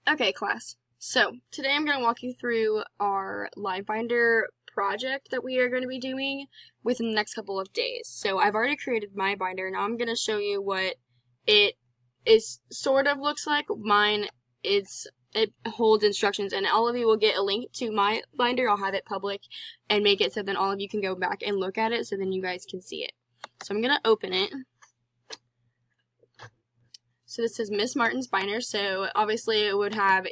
Okay, class. So, today I'm going to walk you through our Livebinder project that we are going to be doing within the next couple of days. So, I've already created my binder. Now I'm going to show you what it is sort of looks like. Mine it holds instructions, and all of you will get a link to my binder. I'll have it public and make it so then all of you can go back and look at it so then you guys can see it. So I'm going to open it. So this is Miss Martin's binder, so obviously it would have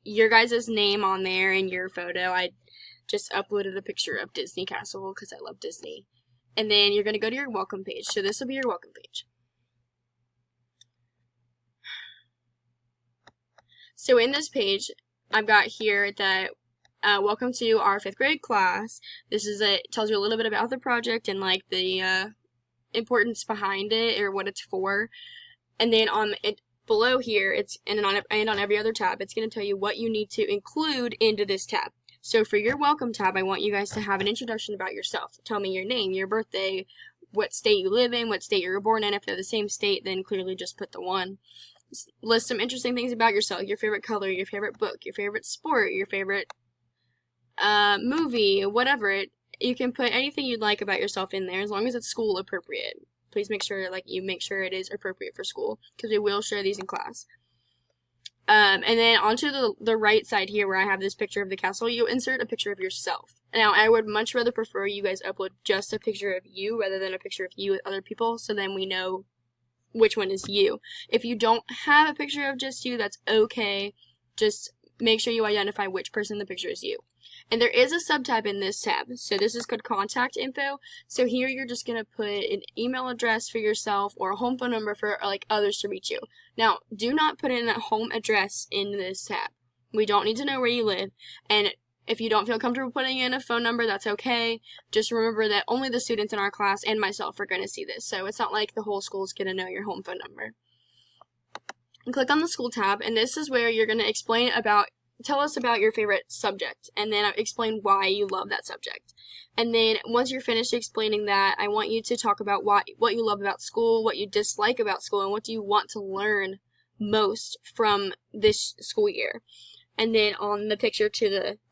your guys' name on there and your photo. I just uploaded a picture of Disney Castle because I love Disney. And then you're going to go to your welcome page. So this will be your welcome page. So in this page, I've got here that welcome to our 5th grade class. This is it tells you a little bit about the project and like the importance behind it or what it's for. And then on it below here, it's and on every other tab, it's going to tell you what you need to include into this tab. So for your welcome tab, I want you guys to have an introduction about yourself. Tell me your name, your birthday, what state you live in, what state you were born in. If they're the same state, then clearly just put the one. List some interesting things about yourself, your favorite color, your favorite book, your favorite sport, your favorite movie, whatever. You can put anything you'd like about yourself in there as long as it's school appropriate. Please make sure you make sure it is appropriate for school because we will share these in class. And then onto the right side here where I have this picture of the castle, you insert a picture of yourself. Now, I would much rather prefer you guys upload just a picture of you rather than a picture of you with other people, so then we know which one is you. If you don't have a picture of just you, that's okay. Just make sure you identify which person in the picture is you. And there is a sub-tab in this tab. So this is called contact info. So here you're just going to put an email address for yourself or a home phone number for others to reach you. Now, do not put in a home address in this tab. We don't need to know where you live. And if you don't feel comfortable putting in a phone number, that's okay. Just remember that only the students in our class and myself are going to see this. So it's not like the whole school is going to know your home phone number. And click on the school tab, and this is where you're going to tell us about your favorite subject, and then explain why you love that subject. And then once you're finished explaining that, I want you to talk about what you love about school, what you dislike about school, and what do you want to learn most from this school year. And then on the picture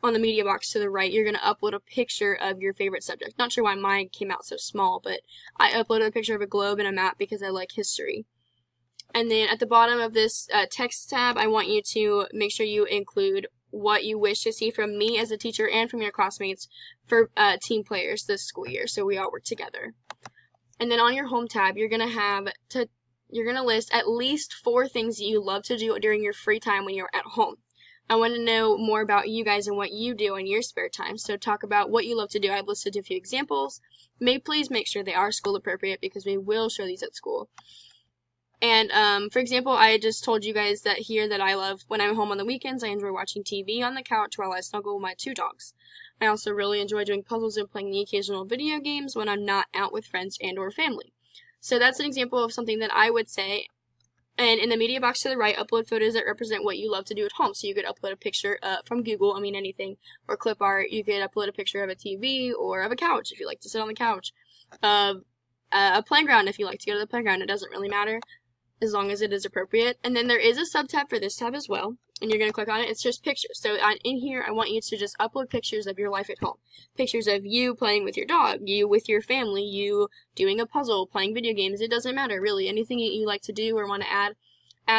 on the media box to the right, you're going to upload a picture of your favorite subject. Not sure why mine came out so small, but I uploaded a picture of a globe and a map because I like history. And then at the bottom of this text tab, I want you to make sure you include what you wish to see from me as a teacher and from your classmates for team players this school year, so we all work together. And then on your home tab, you're gonna list at least 4 things that you love to do during your free time when you're at home. I want to know more about you guys and what you do in your spare time. So talk about what you love to do. I've listed a few examples. Please make sure they are school appropriate because we will show these at school. And, for example, I just told you guys that I love, when I'm home on the weekends, I enjoy watching TV on the couch while I snuggle with my 2 dogs. I also really enjoy doing puzzles and playing the occasional video games when I'm not out with friends and or family. So that's an example of something that I would say. And in the media box to the right, upload photos that represent what you love to do at home. So you could upload a picture from Google, anything, or clip art. You could upload a picture of a TV or of a couch if you like to sit on the couch. Of a playground if you like to go to the playground. It doesn't really matter, as long as it is appropriate. And then there is a sub-tab for this tab as well, and you're going to click on it. It's just pictures. So in here, I want you to just upload pictures of your life at home. Pictures of you playing with your dog, you with your family, you doing a puzzle, playing video games. It doesn't matter, really. Anything that you like to do or want to add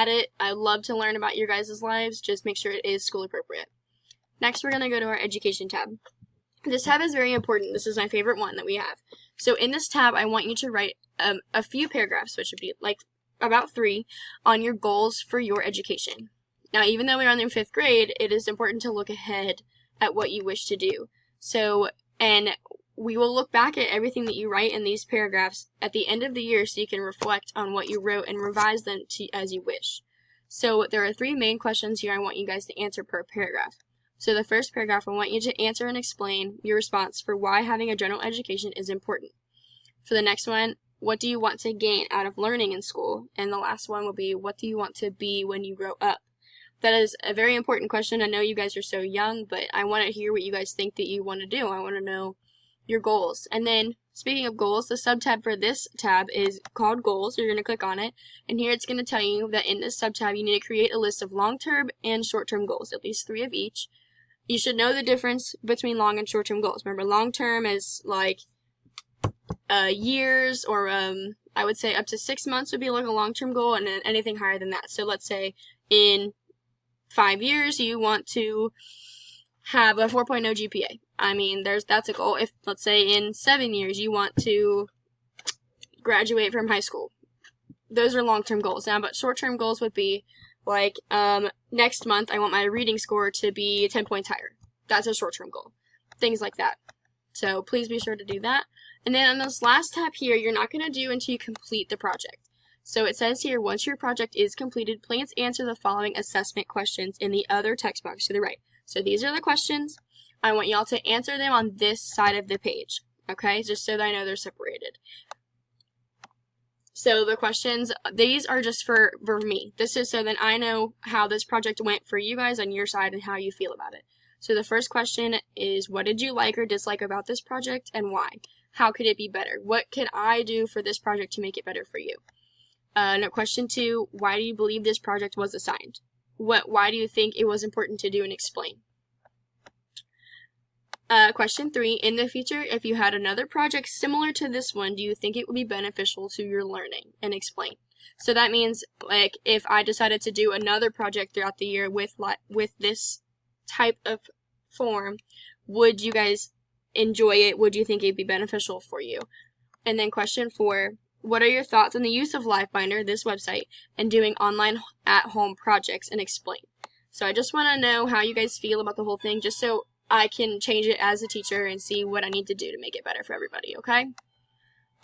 it. I love to learn about your guys' lives. Just make sure it is school appropriate. Next, we're going to go to our education tab. This tab is very important. This is my favorite one that we have. So in this tab, I want you to write a few paragraphs, which would be about 3, on your goals for your education. Now, even though we're on in 5th grade, it is important to look ahead at what you wish to do. So, and we will look back at everything that you write in these paragraphs at the end of the year so you can reflect on what you wrote and revise them as you wish. So there are 3 main questions here I want you guys to answer per paragraph. So the first paragraph, I want you to answer and explain your response for why having a general education is important. For the next one, what do you want to gain out of learning in school? And the last one will be, what do you want to be when you grow up? That is a very important question. I know you guys are so young, but I want to hear what you guys think that you want to do. I want to know your goals. And then, speaking of goals, the subtab for this tab is called Goals. You're going to click on it, and here it's going to tell you that in this subtab you need to create a list of long-term and short-term goals, at least 3 of each. You should know the difference between long and short-term goals. Remember, long-term is like years, or I would say up to 6 months would be like a long-term goal, and then anything higher than that. So let's say in 5 years you want to have a 4.0 GPA. I mean, that's a goal. If, let's say, in 7 years you want to graduate from high school. Those are long-term goals. Now, but short-term goals would be like, next month I want my reading score to be 10 points higher. That's a short-term goal. Things like that. So please be sure to do that. And then on this last tab here, you're not going to do until you complete the project. So it says here, once your project is completed, please answer the following assessment questions in the other text box to the right. So these are the questions. I want y'all to answer them on this side of the page, okay? Just so that I know they're separated. So the questions, these are just for me. This is so that I know how this project went for you guys on your side and how you feel about it. So the first question is, what did you like or dislike about this project and why? How could it be better? What can I do for this project to make it better for you? Question 2, why do you believe this project was assigned? Why do you think it was important to do, and explain? Question 3, in the future, if you had another project similar to this one, do you think it would be beneficial to your learning, and explain? So that means, like, if I decided to do another project throughout the year with this type of form, would you guys enjoy it? Would you think it'd be beneficial for you? And then question 4, what are your thoughts on the use of Livebinder, this website, and doing online at-home projects, and explain? So I just want to know how you guys feel about the whole thing, just so I can change it as a teacher and see what I need to do to make it better for everybody, okay?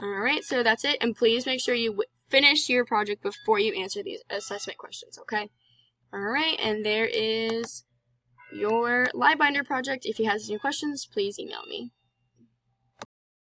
Alright, so that's it, and please make sure you finish your project before you answer these assessment questions, okay? Alright, and there is your Livebinder project. If you have any questions, please email me.